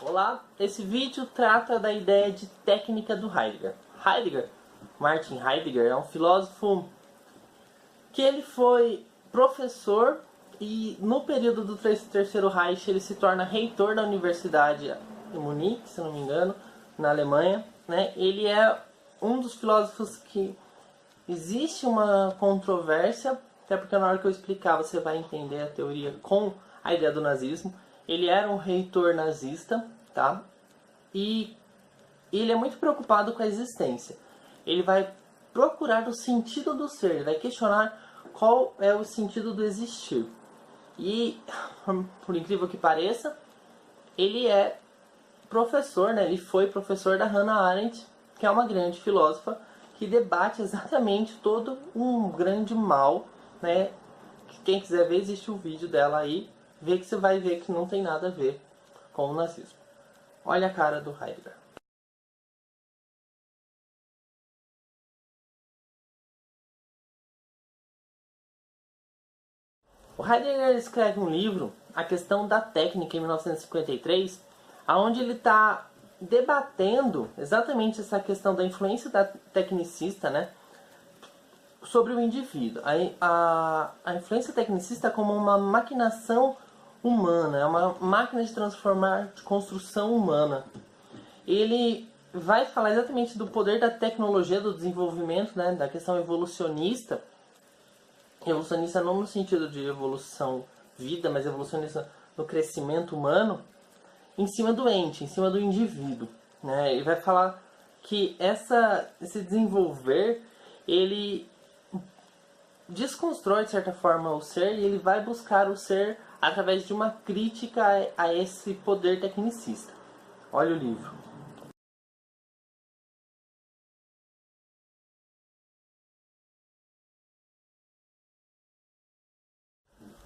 Olá, esse vídeo trata da ideia de técnica do Heidegger. Martin Heidegger, é um filósofo que ele foi professor e no período do Terceiro Reich ele se torna reitor da Universidade de Munique, se não me engano, na Alemanha. Ele é um dos filósofos que existe uma controvérsia, até porque na hora que eu explicar você vai entender a teoria com a ideia do nazismo. Ele era um reitor nazista, tá? E ele é muito preocupado com a existência. Ele vai procurar o sentido do ser, ele vai questionar qual é o sentido do existir. E, por incrível que pareça, ele é professor, né? Ele foi professor da Hannah Arendt, que é uma grande filósofa, que debate exatamente todo um grande mal, né? Quem quiser ver, existe um vídeo dela aí, vê que você vai ver que não tem nada a ver com o nazismo. Olha a cara do Heidegger. O Heidegger escreve um livro, A Questão da Técnica, em 1953, onde ele está debatendo exatamente essa questão da influência da tecnicista, né, sobre o indivíduo. A influência tecnicista como uma maquinação humana, é uma máquina de transformar, de construção humana. Ele vai falar exatamente do poder da tecnologia, do desenvolvimento, né, da questão evolucionista. Evolucionista não no sentido de evolução vida, mas evolucionista no crescimento humano, em cima do ente, em cima do indivíduo. Né? Ele vai falar que esse desenvolver, ele desconstrói de certa forma o ser e ele vai buscar o ser através de uma crítica a esse poder tecnicista. Olha o livro.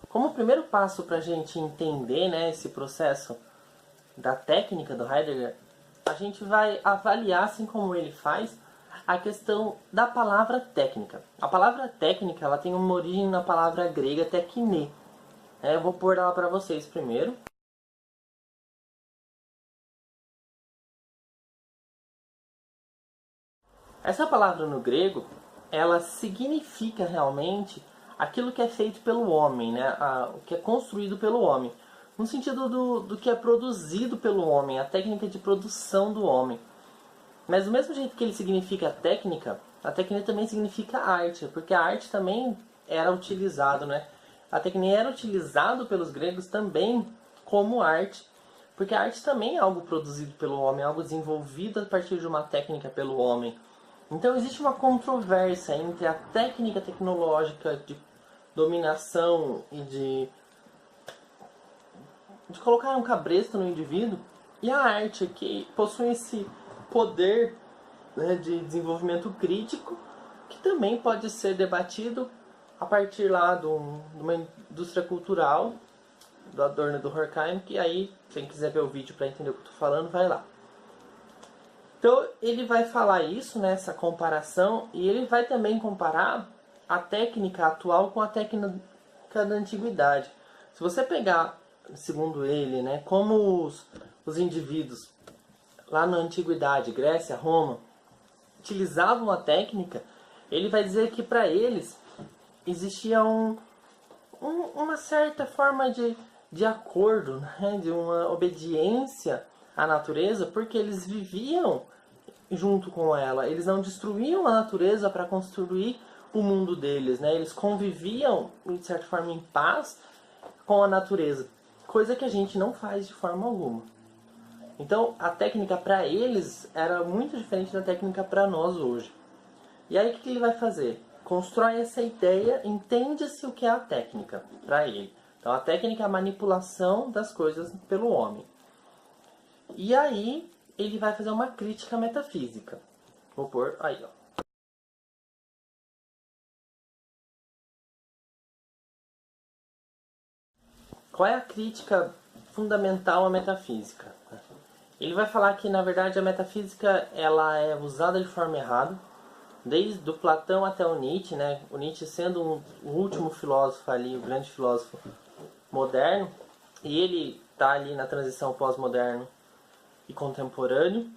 Como primeiro passo para a gente entender, né, esse processo da técnica do Heidegger, a gente vai avaliar, assim como ele faz, a questão da palavra técnica. A palavra técnica ela tem uma origem na palavra grega tekne. Eu vou pôr ela para vocês primeiro. Essa palavra no grego, ela significa realmente aquilo que é feito pelo homem, né? O que é construído pelo homem. No sentido do que é produzido pelo homem, a técnica de produção do homem. Mas do mesmo jeito que ele significa técnica, a técnica também significa arte, porque a arte também era utilizado, né? A técnica era utilizado pelos gregos também como arte, porque a arte também é algo produzido pelo homem, algo desenvolvido a partir de uma técnica pelo homem. Então existe uma controvérsia entre a técnica tecnológica de dominação e de colocar um cabresto no indivíduo e a arte que possui esse poder, né, de desenvolvimento crítico que também pode ser debatido a partir lá de uma indústria cultural do Adorno e do Horkheim, que aí, quem quiser ver o vídeo para entender o que eu estou falando, vai lá. Então ele vai falar isso, né, essa comparação, e ele vai também comparar a técnica atual com a técnica da antiguidade. Se você pegar, segundo ele, né, como os indivíduos lá na antiguidade, Grécia, Roma, utilizavam a técnica, ele vai dizer que para eles existia uma certa forma de acordo, né, de uma obediência à natureza, porque eles viviam junto com ela. Eles não destruíam a natureza para construir o mundo deles, né? Eles conviviam, de certa forma, em paz com a natureza, coisa que a gente não faz de forma alguma. Então, a técnica para eles era muito diferente da técnica para nós hoje. E aí, o que ele vai fazer? Constrói essa ideia, entende-se o que é a técnica para ele. Então, a técnica é a manipulação das coisas pelo homem. E aí, ele vai fazer uma crítica metafísica. Vou pôr aí, ó. Qual é a crítica fundamental à metafísica? Ele vai falar que, na verdade, a metafísica ela é usada de forma errada, desde o Platão até o Nietzsche, né? O Nietzsche sendo o último filósofo ali, o grande filósofo moderno, e ele está ali na transição pós-moderno e contemporâneo,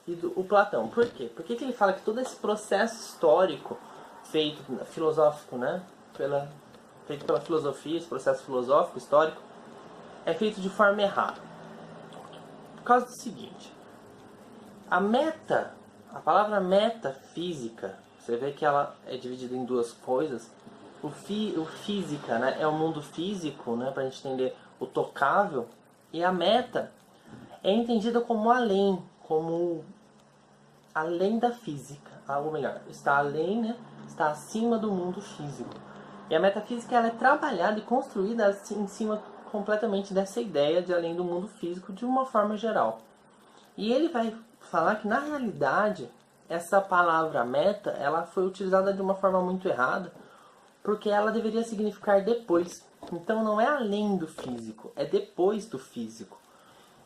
e o Platão. Por quê? Por que ele fala que todo esse processo histórico feito, filosófico, né? Feito pela filosofia, esse processo filosófico, histórico, é feito de forma errada? Por causa do seguinte: a palavra metafísica, você vê que ela é dividida em duas coisas. O física, né, é o mundo físico, né, para a gente entender o tocável, e a meta é entendida como além, como além da física, ou melhor, está além, né, está acima do mundo físico. E a metafísica ela é trabalhada e construída assim, em cima completamente dessa ideia de além do mundo físico de uma forma geral. E ele vai falar que na realidade essa palavra meta ela foi utilizada de uma forma muito errada, porque ela deveria significar depois. Então não é além do físico, é depois do físico.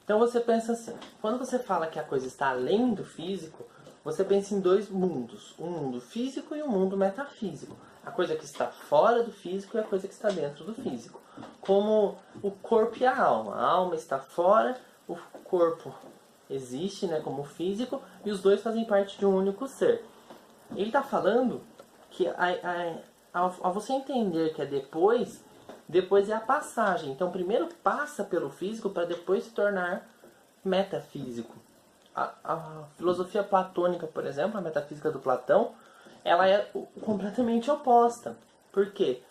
Então você pensa assim, quando você fala que a coisa está além do físico, você pensa em dois mundos, um mundo físico e um mundo metafísico. A coisa que está fora do físico e a coisa que está dentro do físico. Como o corpo e a alma. A alma está fora, o corpo existe, né, como físico, e os dois fazem parte de um único ser. Ele está falando que ao você entender que é depois é a passagem. Então primeiro passa pelo físico para depois se tornar metafísico. A filosofia platônica, por exemplo, a metafísica do Platão, ela é completamente oposta. Por quê?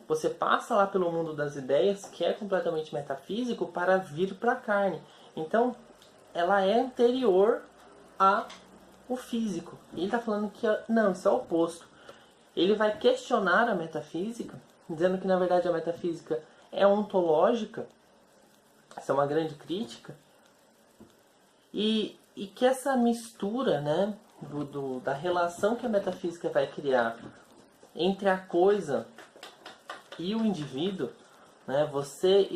Você passa lá pelo mundo das ideias, que é completamente metafísico, para vir para a carne. Então, ela é anterior ao físico. E ele está falando que não, isso é o oposto. Ele vai questionar a metafísica, dizendo que na verdade a metafísica é ontológica. Essa é uma grande crítica. E que essa mistura, né, da relação que a metafísica vai criar entre a coisa e o indivíduo, né, você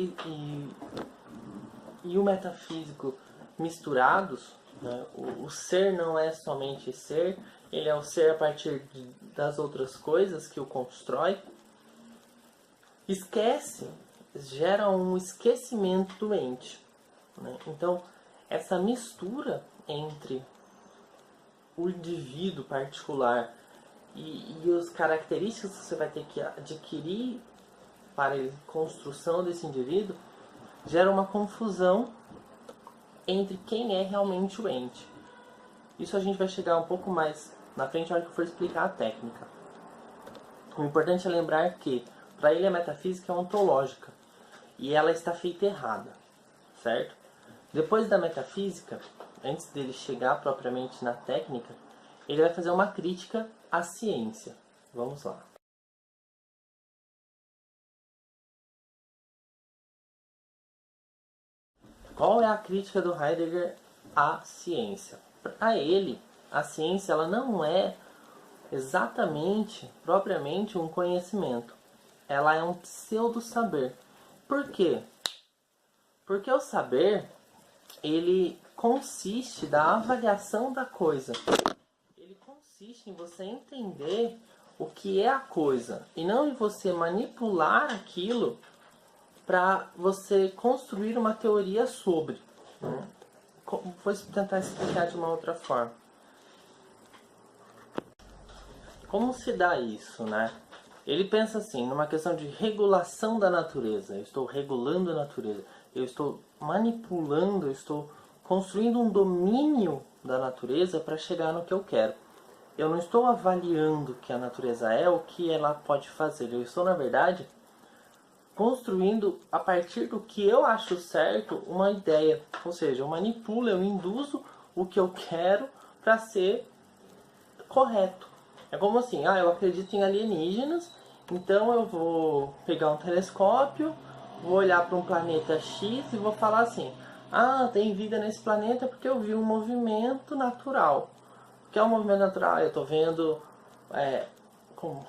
e o metafísico misturados, né, o ser não é somente ser, ele é o ser a partir das outras coisas que o constrói, gera um esquecimento doente. Né? Então, essa mistura entre o indivíduo particular e as características que você vai ter que adquirir para a construção desse indivíduo gera uma confusão entre quem é realmente o ente. Isso a gente vai chegar um pouco mais na frente na hora que eu for explicar a técnica. O importante é lembrar que para ele a metafísica é ontológica e ela está feita errada, certo? Depois da metafísica, antes dele chegar propriamente na técnica, ele vai fazer uma crítica à ciência. Vamos lá. Qual é a crítica do Heidegger à ciência? Para ele, a ciência ela não é exatamente, propriamente, um conhecimento. Ela é um pseudo-saber. Por quê? Porque o saber, ele consiste da avaliação da coisa. Ele consiste em você entender o que é a coisa e não em você manipular aquilo para você construir uma teoria sobre. Vou tentar explicar de uma outra forma. Como se dá isso, né? Ele pensa assim, numa questão de regulação da natureza. Eu estou regulando a natureza. Eu estou manipulando, eu estou construindo um domínio da natureza para chegar no que eu quero. Eu não estou avaliando o que a natureza é, o que ela pode fazer. Eu estou, na verdade, construindo, a partir do que eu acho certo, uma ideia. Ou seja, eu manipulo, eu induzo o que eu quero para ser correto. É como assim, eu acredito em alienígenas, então eu vou pegar um telescópio, vou olhar para um planeta X e vou falar assim, tem vida nesse planeta porque eu vi um movimento natural. O que é um movimento natural? Eu estou vendo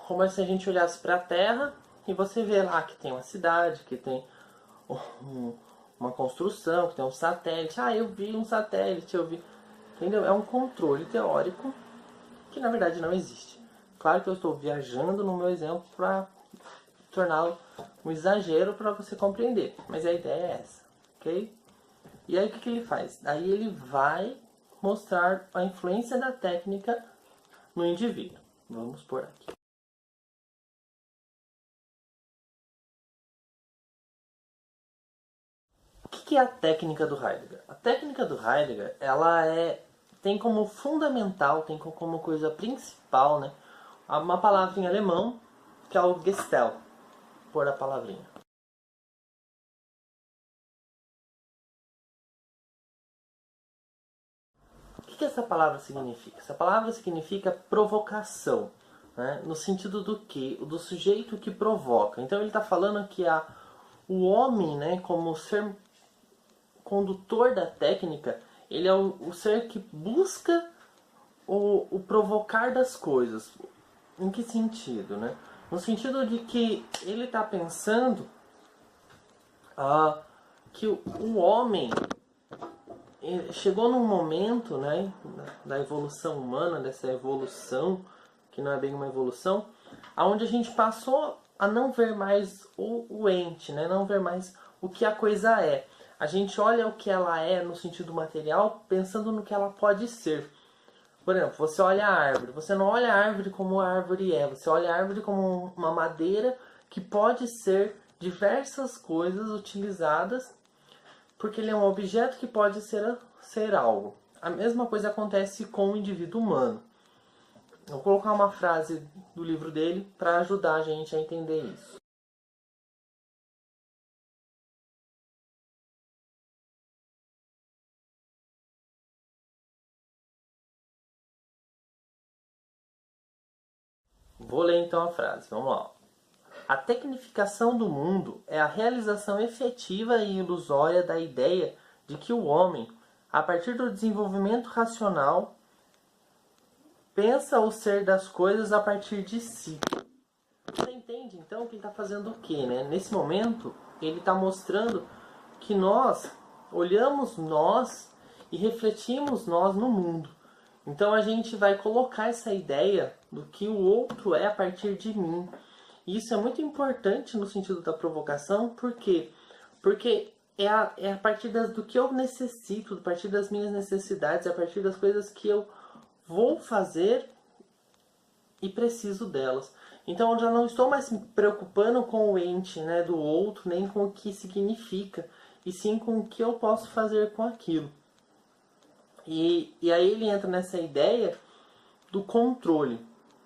como se a gente olhasse para a Terra e você vê lá que tem uma cidade, que tem uma construção, que tem um satélite. Eu vi um satélite, eu vi... Entendeu? É um controle teórico que na verdade não existe. Claro que eu estou viajando no meu exemplo para torná-lo um exagero para você compreender, mas a ideia é essa, ok? E aí o que ele faz? Aí ele vai mostrar a influência da técnica no indivíduo. Vamos por aqui. O que é a técnica do Heidegger? A técnica do Heidegger, tem como fundamental, tem como coisa principal, né, uma palavra em alemão, que é o Gestell, por a palavrinha. O que essa palavra significa? Essa palavra significa provocação, né? No sentido do que? Do sujeito que provoca. Então ele está falando que o homem, né, como ser condutor da técnica, ele é o ser que busca o provocar das coisas. Em que sentido, né? No sentido de que ele está pensando que o homem chegou num momento, né, da evolução humana, dessa evolução, que não é bem uma evolução, aonde a gente passou a não ver mais o ente, né, não ver mais o que a coisa é. A gente olha o que ela é no sentido material, pensando no que ela pode ser. Por exemplo, você olha a árvore, você não olha a árvore como a árvore é, você olha a árvore como uma madeira que pode ser diversas coisas utilizadas, porque ele é um objeto que pode ser algo. A mesma coisa acontece com o indivíduo humano. Vou colocar uma frase do livro dele para ajudar a gente a entender isso. Vou ler então a frase, vamos lá. A tecnificação do mundo é a realização efetiva e ilusória da ideia de que o homem, a partir do desenvolvimento racional, pensa o ser das coisas a partir de si. Você entende então que ele está fazendo o quê, né? Nesse momento, ele está mostrando que nós olhamos nós e refletimos nós no mundo. Então a gente vai colocar essa ideia do que o outro é a partir de mim. E isso é muito importante no sentido da provocação, por quê? Porque é a partir do que eu necessito, a partir das minhas necessidades, é a partir das coisas que eu vou fazer e preciso delas. Então eu já não estou mais me preocupando com o ente, né, do outro, nem com o que significa, e sim com o que eu posso fazer com aquilo. E aí ele entra nessa ideia do controle,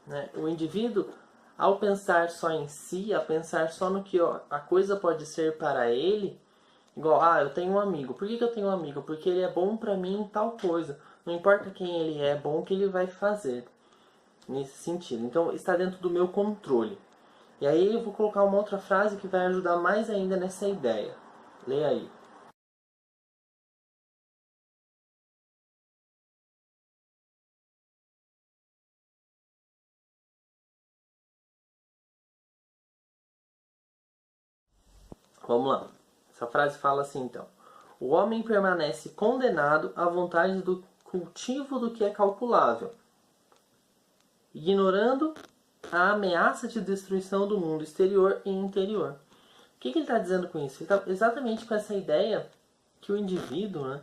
né? O indivíduo, ao pensar só em si, a pensar só no que a coisa pode ser para ele, igual, eu tenho um amigo. Por que eu tenho um amigo? Porque ele é bom para mim em tal coisa. Não importa quem ele é bom, o que ele vai fazer. Nesse sentido. Então está dentro do meu controle. E aí eu vou colocar uma outra frase que vai ajudar mais ainda nessa ideia. Leia aí. Vamos lá. Essa frase fala assim então. O homem permanece condenado à vontade do cultivo do que é calculável, ignorando a ameaça de destruição do mundo exterior e interior. O que ele está dizendo com isso? Ele está exatamente com essa ideia que o indivíduo, né,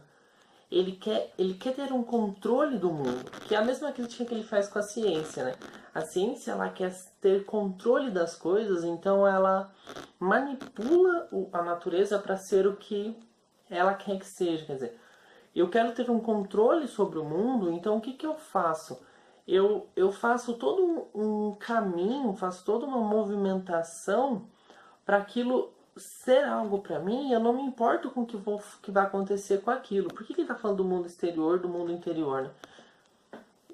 ele quer ter um controle do mundo, que é a mesma crítica que ele faz com a ciência, né? A ciência, ela quer ter controle das coisas, então ela manipula a natureza para ser o que ela quer que seja. Quer dizer, eu quero ter um controle sobre o mundo, então o que eu faço? Eu faço todo um caminho, faço toda uma movimentação para aquilo ser algo para mim. Eu não me importo com o que vai acontecer com aquilo. Por que ele está falando do mundo exterior, do mundo interior, né?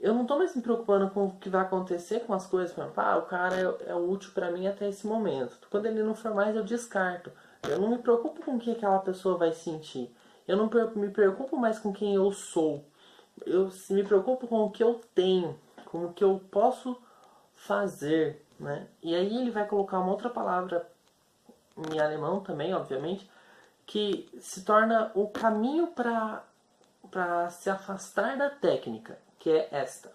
Eu não estou mais me preocupando com o que vai acontecer com as coisas. Por exemplo, o cara é útil para mim até esse momento. Quando ele não for mais, eu descarto. Eu não me preocupo com o que aquela pessoa vai sentir. Eu não me preocupo mais com quem eu sou. Eu me preocupo com o que eu tenho, com o que eu posso fazer, né? E aí ele vai colocar uma outra palavra em alemão também, obviamente, que se torna o caminho para se afastar da técnica, que é esta.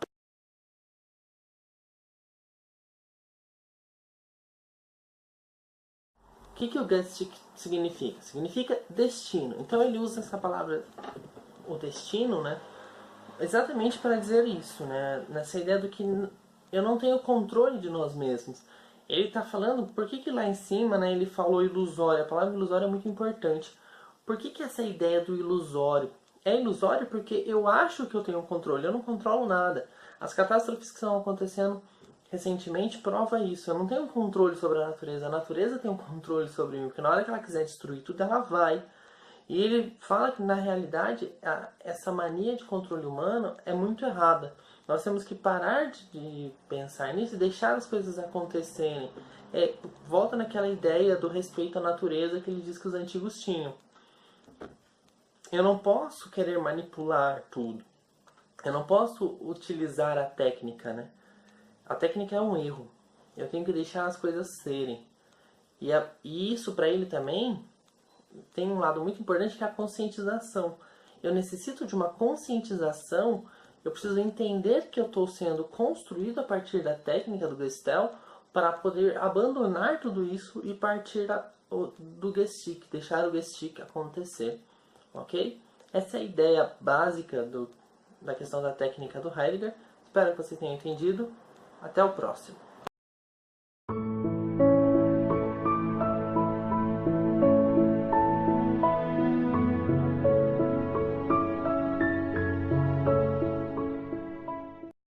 que o Gestik significa? Significa destino. Então ele usa essa palavra, o destino, né, exatamente para dizer isso, né, nessa ideia do que eu não tenho controle de nós mesmos. Ele está falando, por que lá em cima, né, ele falou ilusório? A palavra ilusório é muito importante. Por que essa ideia do ilusório? É ilusório porque eu acho que eu tenho controle, eu não controlo nada. As catástrofes que estão acontecendo recentemente prova isso. Eu não tenho controle sobre a natureza tem um controle sobre mim, porque na hora que ela quiser destruir tudo, ela vai. E ele fala que na realidade essa mania de controle humano é muito errada. Nós temos que parar de pensar nisso e deixar as coisas acontecerem. Volta naquela ideia do respeito à natureza que ele diz que os antigos tinham. Eu não posso querer manipular tudo. Eu não posso utilizar a técnica, né? A técnica é um erro. Eu tenho que deixar as coisas serem. E isso para ele também tem um lado muito importante que é a conscientização. Eu necessito de uma conscientização, eu preciso entender que eu estou sendo construído a partir da técnica do Gestel para poder abandonar tudo isso e partir do Gestik, deixar o Gestik acontecer. Ok? Essa é a ideia básica da questão da técnica do Heidegger. Espero que vocês tenham entendido. Até o próximo.